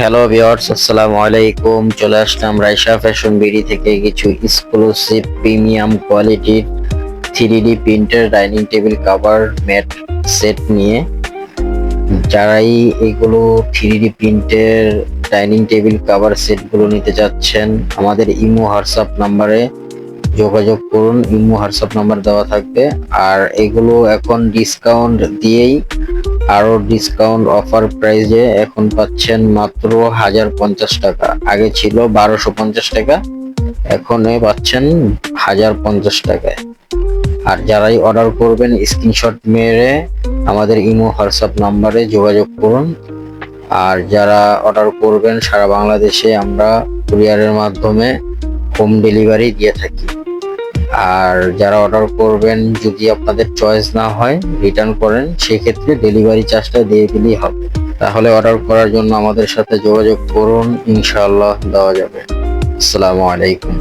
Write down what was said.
Hello viewers, আসসালামু আলাইকুম। চলে আসলাম রাইসা ফ্যাশন বিডি থেকে কিছু এক্সক্লুসিভ প্রিমিয়াম কোয়ালিটির 3D প্রিন্টের dining table cover mat set নিয়ে। যারাই এগুলো 3D প্রিন্টের ডাইনিং টেবিল কভার সেটগুলো নিতে চাচ্ছেন, আমাদের ইমো হোয়াটসঅ্যাপ নাম্বারে যোগাযোগ করুন। ইমো হোয়াটসঅ্যাপ নাম্বার দেওয়া থাকবে। আর এগুলো এখন ডিসকাউন্ট দিয়েই আরো ডিসকাউন্ট অফার প্রাইজে এখন পাচ্ছেন মাত্র 1050 টাকা। আগে ছিল 1250 টাকা, এখন পাচ্ছেন 1050 টাকায়। আর যারাই অর্ডার করবেন স্ক্রিনশট মেরে আমাদের ইমো হোয়াটসঅ্যাপ নাম্বারে যোগাযোগ করুন। আর যারা অর্ডার করবেন সারা বাংলাদেশে আমরা কুরিয়ারের মাধ্যমে হোম ডেলিভারি দিয়ে থাকি। আর যারা অর্ডার করবেন যদি আপনাদের চয়েস না হয় রিটার্ন করেন, সেক্ষেত্রে ডেলিভারি চার্জটা দিয়ে দিলেই হবে। তাহলে অর্ডার করার জন্য আমাদের সাথে যোগাযোগ করুন, ইনশাআল্লাহ দেওয়া যাবে। আসসালামু আলাইকুম।